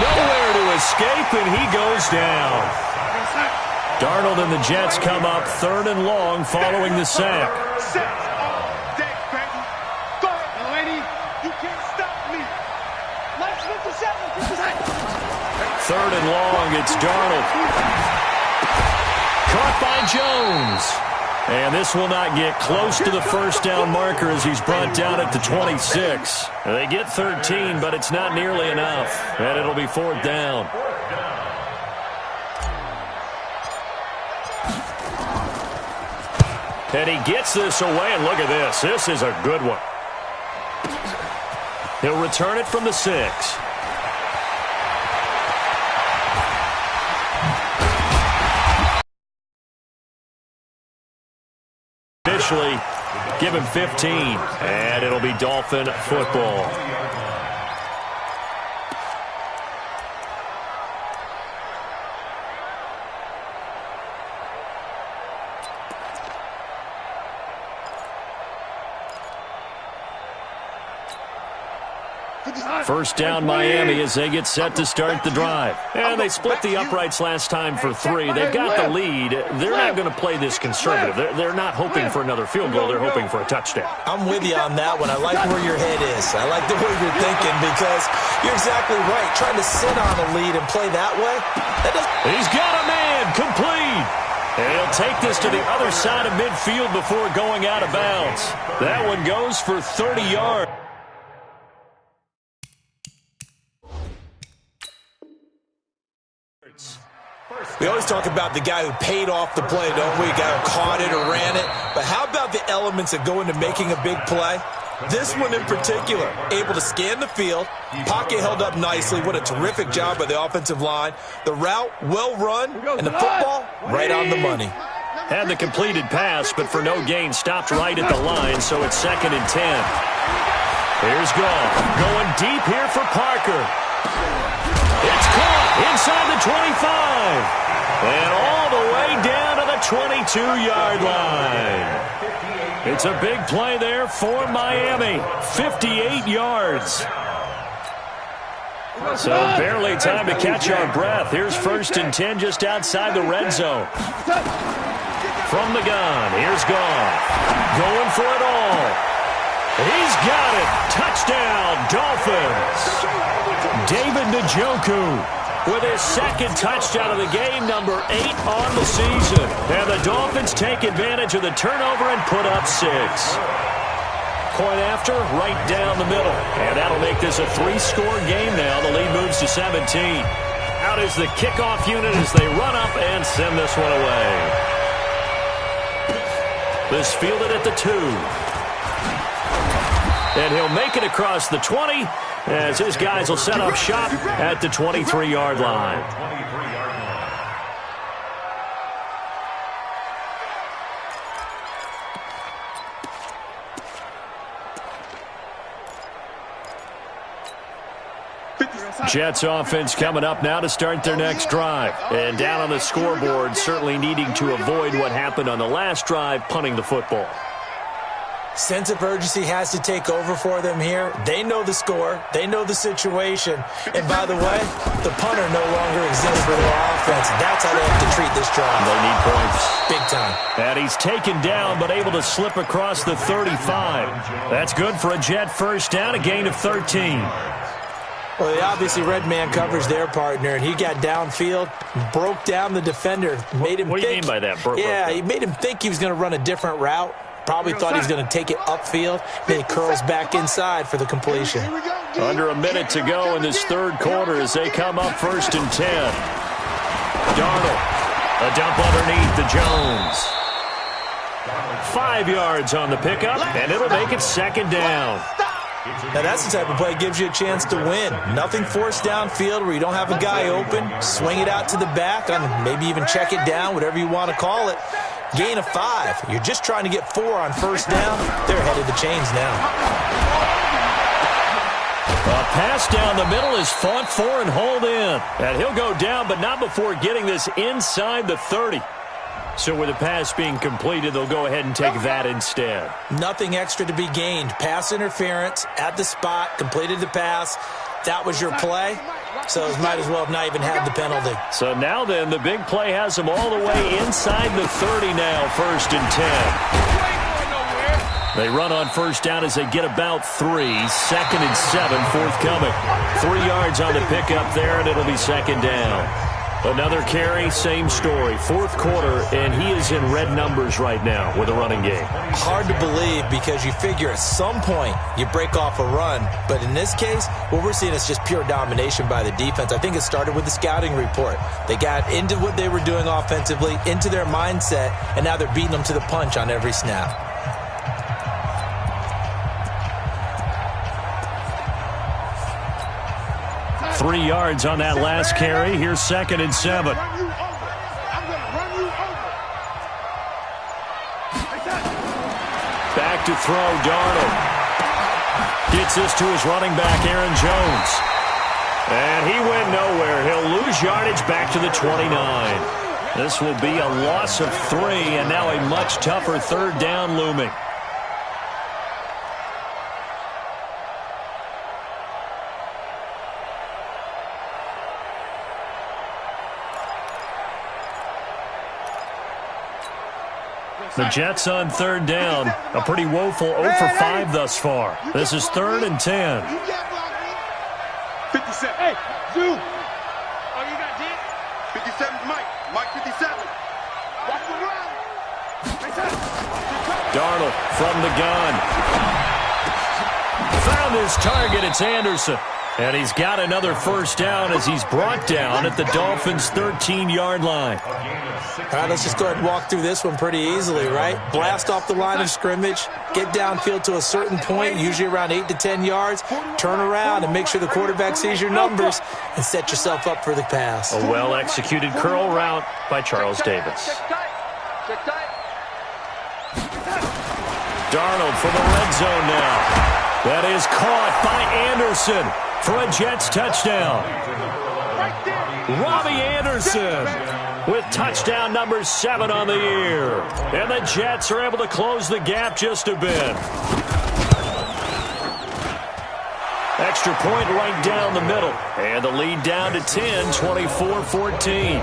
Nowhere to escape, and he goes down. Darnold and the Jets come up 3rd and long following the sack. Third and long, it's Darnold. Caught by Jones. And this will not get close to the first down marker as he's brought down at the 26. They get 13, but it's not nearly enough. And it'll be 4th down. And he gets this away, and look at this. This is a good one. He'll return it from the 6. Officially, give him 15, and it'll be Dolphin football. First down Miami as they get set to start the drive. And they split the uprights last time for 3. They've got the lead. They're not going to play this conservative. They're not hoping for another field goal. They're hoping for a touchdown. I'm with you on that one. I like where your head is. I like the way you're thinking because you're exactly right. Trying to sit on a lead and play that way. He's got a man complete. And he'll take this to the other side of midfield before going out of bounds. That one goes for 30 yards. We always talk about the guy who paid off the play, don't we? The guy who caught it or ran it. But how about the elements that go into making a big play? This one in particular, able to scan the field, pocket held up nicely. What a terrific job by the offensive line. The route, well run, and the football, right on the money. Had the completed pass, but for no gain, stopped right at the line, so it's 2nd and 10. Here's Goff, going deep here for Parker. It's caught inside the 25. And all the way down to the 22-yard line. It's a big play there for Miami. 58 yards. So barely time to catch our breath. Here's 1st and 10 just outside the red zone. From the gun, here's Goff. Going for it all. He's got it. Touchdown, Dolphins. David Njoku with his 2nd touchdown of the game, number 8 on the season. And the Dolphins take advantage of the turnover and put up 6. Point after, right down the middle. And that'll make this a 3-score game now. The lead moves to 17. Out is the kickoff unit as they run up and send this one away. This fielded at the 2. And he'll make it across the 20 as his guys will set up shop at the 23-yard line. Jets offense coming up now to start their next drive. And down on the scoreboard, certainly needing to avoid what happened on the last drive, punting the football. Sense of urgency has to take over for them here. They know the score. They know the situation. And by the way, the punter no longer exists for their offense. That's how they have to treat this drive. They need points. Big time. And he's taken down but able to slip across the 35. That's good for a Jet first down, a gain of 13. Well, they obviously red man covers their partner, and he got downfield, broke down the defender, made him What do you mean by that? He made him think he was going to run a different route. Probably thought he was going to take it upfield. Then he curls back inside for the completion. Under a minute to go in this 3rd quarter as they come up 1st and 10. Darnold, a dump underneath to Jones. 5 yards on the pickup, and it'll make it 2nd down. Now, that's the type of play that gives you a chance to win. Nothing forced downfield where you don't have a guy open. Swing it out to the back, maybe even check it down, whatever you want to call it. Gain of 5. You're just trying to get 4 on 1st down. They're headed to chains now. A pass down the middle is fought for and hauled in. And he'll go down, but not before getting this inside the 30. So with the pass being completed, they'll go ahead and take that instead. Nothing extra to be gained. Pass interference at the spot, completed the pass. That was your play, so it might as well have not even had the penalty. So now then, the big play has them all the way inside the 30 now, 1st and 10. They run on first down as they get about 3. 2nd and 7 forthcoming. 3 yards on the pickup there, and it'll be 2nd down. Another carry, same story. 4th quarter, and he is in red numbers right now with a running game. Hard to believe because you figure at some point you break off a run. But in this case, what we're seeing is just pure domination by the defense. I think it started with the scouting report. They got into what they were doing offensively, into their mindset, and now they're beating them to the punch on every snap. 3 yards on that last carry. Here's 2nd and 7. Back to throw, Darnold. Gets this to his running back, Aaron Jones. And he went nowhere. He'll lose yardage back to the 29. This will be a loss of 3, and now a much tougher 3rd down looming. The Jets on 3rd down. A pretty woeful 0 for 5 thus far. This is 3rd and 10. 57. Hey, Zoo. Oh, you got Dick? 57's Mike. Mike 57. Watch the run. Darnold from the gun. Found his target. It's Anderson. And he's got another 1st down as he's brought down at the Dolphins' 13-yard line. All right, let's just go ahead and walk through this one pretty easily, right? Blast off the line of scrimmage, get downfield to a certain point, usually around 8 to 10 yards, turn around and make sure the quarterback sees your numbers and set yourself up for the pass. A well-executed curl route by Charles Davis. Darnold for the red zone now. That is caught by Anderson for a Jets touchdown. Robbie Anderson with touchdown number 7 on the year. And the Jets are able to close the gap just a bit. Extra point right down the middle. And the lead down to 10, 24-14.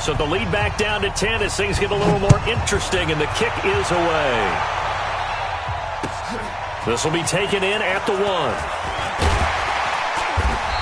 So the lead back down to 10 as things get a little more interesting, and the kick is away. This will be taken in at the 1.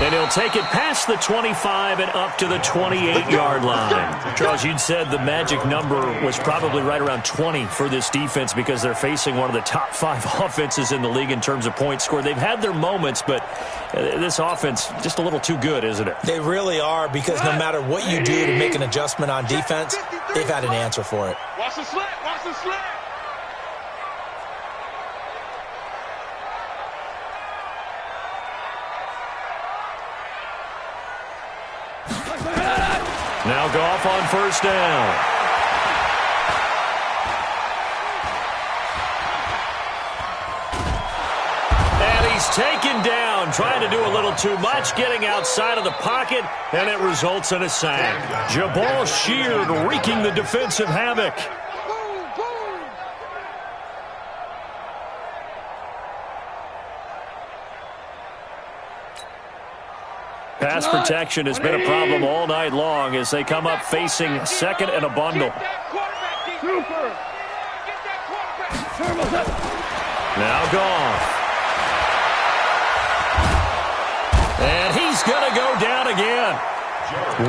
And he'll take it past the 25 and up to the 28-yard line. Charles, you'd said the magic number was probably right around 20 for this defense because they're facing one of the top 5 offenses in the league in terms of points scored. They've had their moments, but this offense just a little too good, isn't it? They really are, because no matter what you do to make an adjustment on defense, they've had an answer for it. Watch the slant, watch the slant. Now Goff on 1st down. And he's taken down, trying to do a little too much, getting outside of the pocket, and it results in a sack. Jabal Sheard wreaking the defensive havoc. Pass protection has been a problem all night long as they come up facing 2nd and a bundle. Now Goff. And he's going to go down again.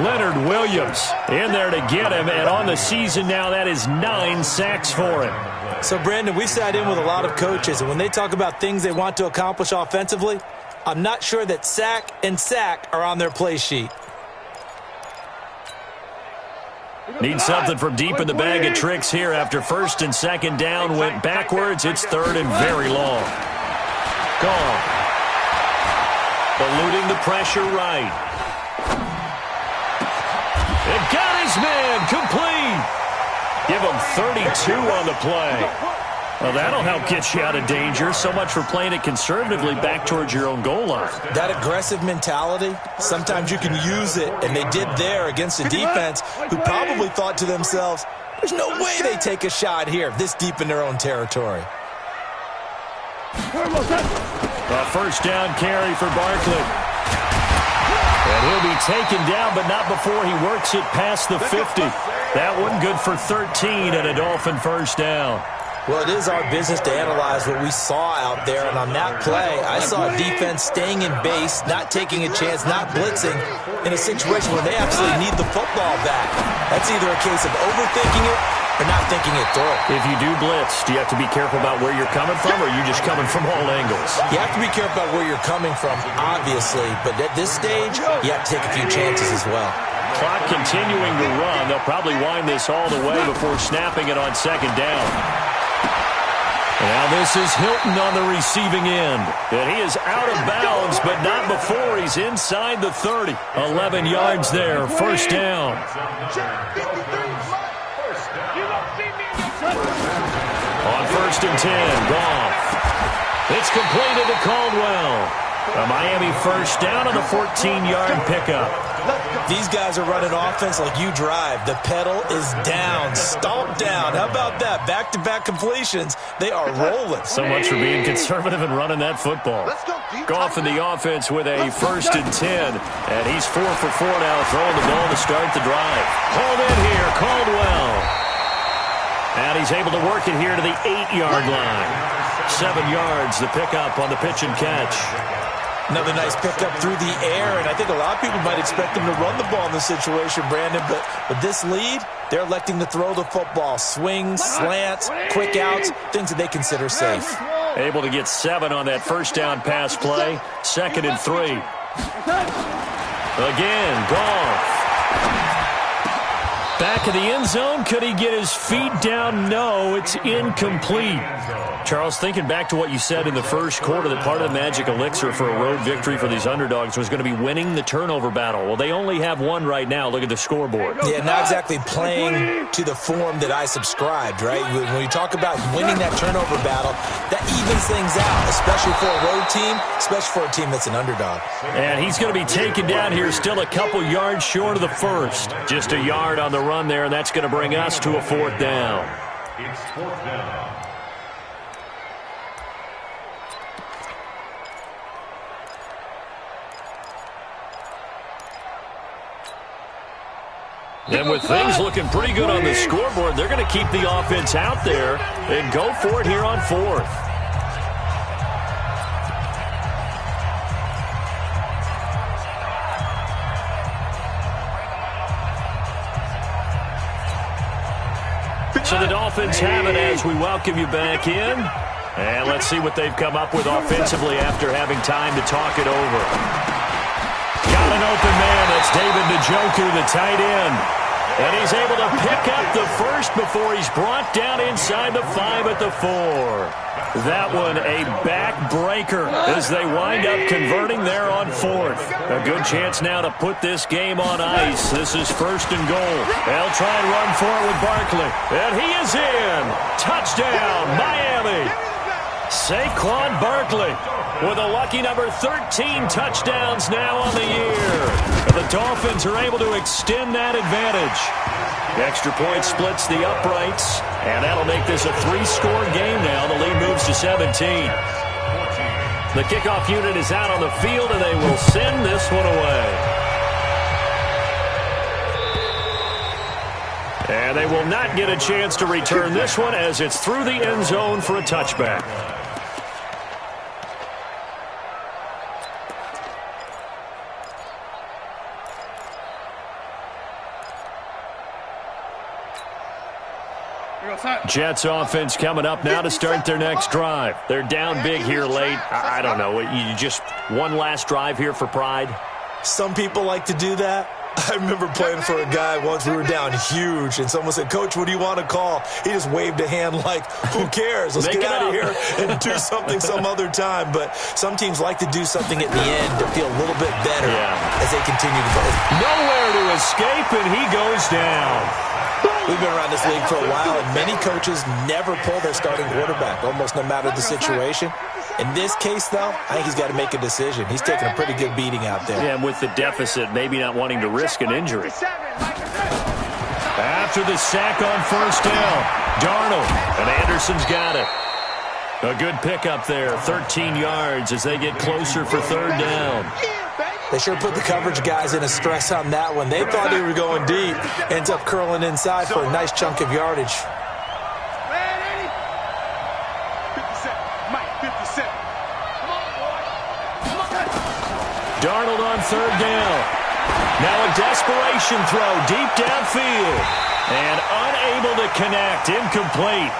Leonard Williams in there to get him, and on the season now that is 9 sacks for him. So, Brandon, we sat in with a lot of coaches, and when they talk about things they want to accomplish offensively, I'm not sure that sack and sack are on their play sheet. Need something from deep in the bag of tricks here after 1st and 2nd down went backwards. It's 3rd and very long. Gone. Eluding the pressure right. And got his man complete. Give him 32 on the play. Well, that'll help get you out of danger. So much for playing it conservatively back towards your own goal line. That aggressive mentality, sometimes you can use it, and they did there against a defense who probably thought to themselves, there's no way they take a shot here this deep in their own territory. A first down carry for Barkley. And he'll be taken down, but not before he works it past the 50. That one good for 13 and a Dolphin first down. Well, it is our business to analyze what we saw out there, and on that play, I saw a defense staying in base, not taking a chance, not blitzing, in a situation where they absolutely need the football back. That's either a case of overthinking it or not thinking it through. If you do blitz, do you have to be careful about where you're coming from, or are you just coming from all angles? You have to be careful about where you're coming from, obviously, but at this stage, you have to take a few chances as well. Clock continuing to run. They'll probably wind this all the way before snapping it on second down. Now this is Hilton on the receiving end. And he is out of bounds, but not before he's inside the 30. 11 yards there, first down. On first and 10, Goff. It's completed to Caldwell. A Miami first down on the 14-yard pickup. These guys are running offense like you drive. The pedal is down, stomped down. How about that? Back-to-back completions. They are rolling. So much for being conservative and running that football. Goff in the offense with a first and 10. And he's 4 for 4 now, throwing the ball to start the drive. Hauled in here, Caldwell. And he's able to work it here to the 8-yard line. 7 yards, the pickup on the pitch and catch. Another nice pickup through the air, and I think a lot of people might expect them to run the ball in this situation, Brandon, but with this lead, they're electing to throw the football. Swings, slants, quick outs, things that they consider safe. Able to get 7 on that first down pass play. 2nd and 3. Again, Goff. Back in the end zone. Could he get his feet down? No, it's incomplete. Charles, thinking back to what you said in the first quarter, that part of the magic elixir for a road victory for these underdogs was going to be winning the turnover battle. Well, they only have one right now. Look at the scoreboard. Yeah, not exactly playing to the form that I subscribed, right? When you talk about winning that turnover battle, that evens things out, especially for a road team, especially for a team that's an underdog. And he's going to be taken down here, still a couple yards short of the first. Just a yard on the run there, and that's going to bring us to a 4th down. It's 4th down. And with things looking pretty good on the scoreboard, they're going to keep the offense out there and go for it here on 4th. So the Dolphins have it as we welcome you back in. And let's see what they've come up with offensively after having time to talk it over. Got an open man. That's David Njoku, the tight end. And he's able to pick up the first before he's brought down inside the 5 at the 4. That one a backbreaker as they wind up converting there on 4th. A good chance now to put this game on ice. This is 1st and goal. They'll try and run for it with Barkley. And he is in. Touchdown, Miami. Saquon Barkley with a lucky number 13 touchdowns now on the year. The Dolphins are able to extend that advantage. Extra point splits the uprights, and that'll make this a 3-score game now. The lead moves to 17. The kickoff unit is out on the field, and they will send this one away. And they will not get a chance to return this one as it's through the end zone for a touchback. Jets offense coming up now to start their next drive. They're down big here late. I don't know. You just one last drive here for pride? Some people like to do that. I remember playing for a guy once. We were down huge, and someone said, "Coach, what do you want to call?" He just waved a hand like, "Who cares? Let's get out of here and do something some other time." But some teams like to do something at the end to feel a little bit better as they continue to play. Nowhere to escape, and he goes down. We've been around this league for a while, and many coaches never pull their starting quarterback, almost no matter the situation. In this case, though, I think he's got to make a decision. He's taking a pretty good beating out there. Yeah, and with the deficit, maybe not wanting to risk an injury. After the sack on first down, Darnold, and Anderson's got it. A good pickup there, 13 yards as they get closer for third down. They sure put the coverage guys in a stress on that one. They thought they were going deep. Ends up curling inside for a nice chunk of yardage. Darnold on third down. Now a desperation throw deep downfield. And unable to connect. Incomplete.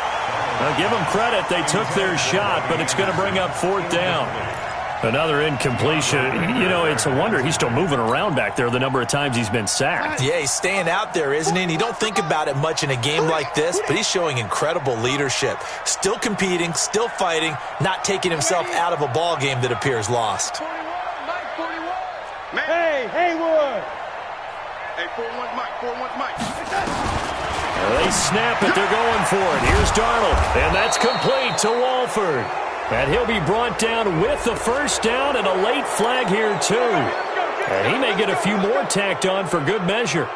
Now give them credit. They took their shot, but it's going to bring up fourth down. Another incompletion. You know, it's a wonder he's still moving around back there the number of times he's been sacked. Yeah, he's staying out there, isn't he? And you don't think about it much in a game like this, but he's showing incredible leadership. Still competing, still fighting, not taking himself out of a ball game that appears lost. Hey, Haywood! Hey, 4-1 Mike, 4-1 Mike. They snap it, they're going for it. Here's Darnold, and that's complete to Walford. And he'll be brought down with the first down and a late flag here, too. And he may get a few more tacked on for good measure.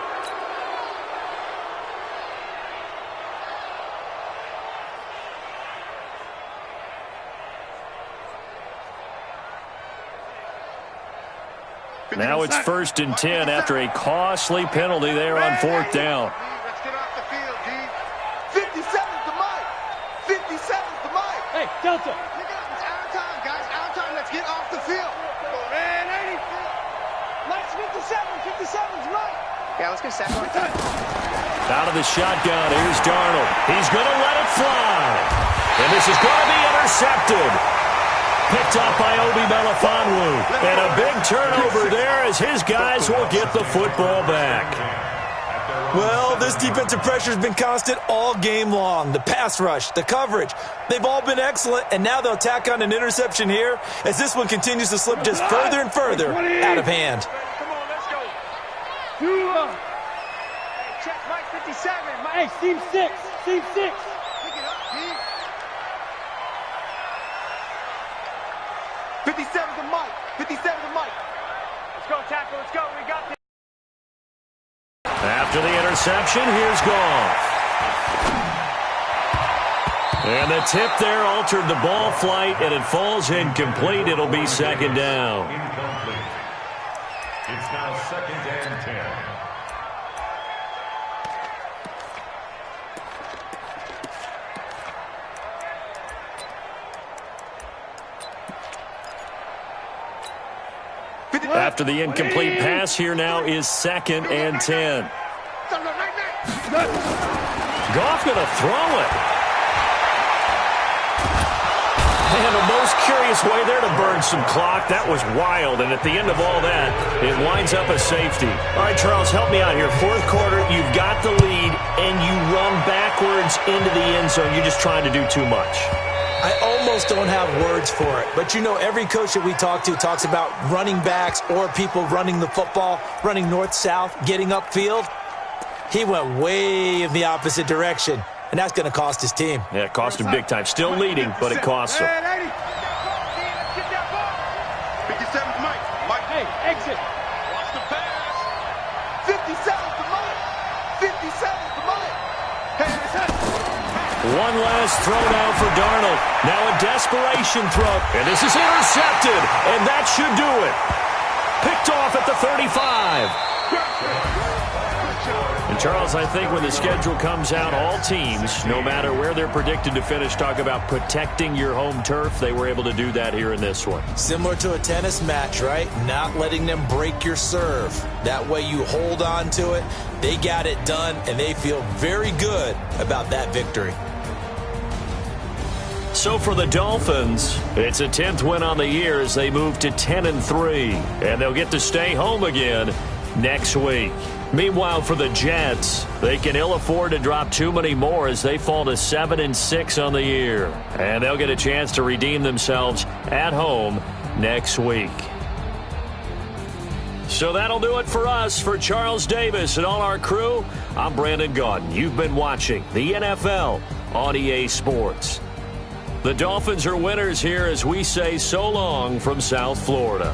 Now it's 1st and 10 after a costly penalty there on fourth down. Let's get off the field, D. 57's the Mike. 57's the Mike. Hey, Delta. It's out of time, guys. Out of time. Let's get off the field. Man, 80. Mike's 57. 57's Mike. Yeah, let's get second. Out of the shotgun, here's Darnold. He's going to let it fly. And this is going to be intercepted. Picked up by Obi Melifonwu. And a big turnover there as his guys will get the football back. Well, this defensive pressure has been constant all game long. The pass rush, the coverage, they've all been excellent, and now they'll tack on an interception here as this one continues to slip just further and further out of hand. Come on, let's go. Hey, check Mike 57. Mike. Hey, Steve 6. Steve 6. Pick it up, D. 57's the Mike. 57's the Mike. Let's go, tackle. Let's go. We got this. After the interception, here's Goff. And the tip there altered the ball flight, and it falls incomplete. It'll be second down. Incomplete. It's now 2nd and 10. After the incomplete pass, here now is 2nd and 10. Goff going to throw it. And the most curious way there to burn some clock. That was wild, and at the end of all that, it winds up a safety. All right, Charles, help me out here. Fourth quarter, you've got the lead, and you run backwards into the end zone. You're just trying to do too much. I almost don't have words for it, but you know every coach that we talk to talks about running backs or people running the football, running north-south, getting upfield. He went way in the opposite direction, and that's going to cost his team. Yeah, it cost him big time. Still leading, but it costs him. 57's Mike. Mike, hey, exit. Watch the pass. 57's the Mike. 57's the Mike. Hey, one last throw now for Darnold. Now a desperation throw. And this is intercepted. And that should do it. Picked off at the 35. And Charles, I think when the schedule comes out, all teams, no matter where they're predicted to finish, talk about protecting your home turf. They were able to do that here in this one. Similar to a tennis match, right? Not letting them break your serve. That way you hold on to it. They got it done, and they feel very good about that victory. So for the Dolphins, it's a 10th win on the year as they move to 10-3. And they'll get to stay home again next week. Meanwhile, for the Jets, they can ill afford to drop too many more as they fall to 7-6 on the year. And they'll get a chance to redeem themselves at home next week. So that'll do it for us. For Charles Davis and all our crew, I'm Brandon Gaudin. You've been watching the NFL on EA Sports. The Dolphins are winners here as we say so long from South Florida.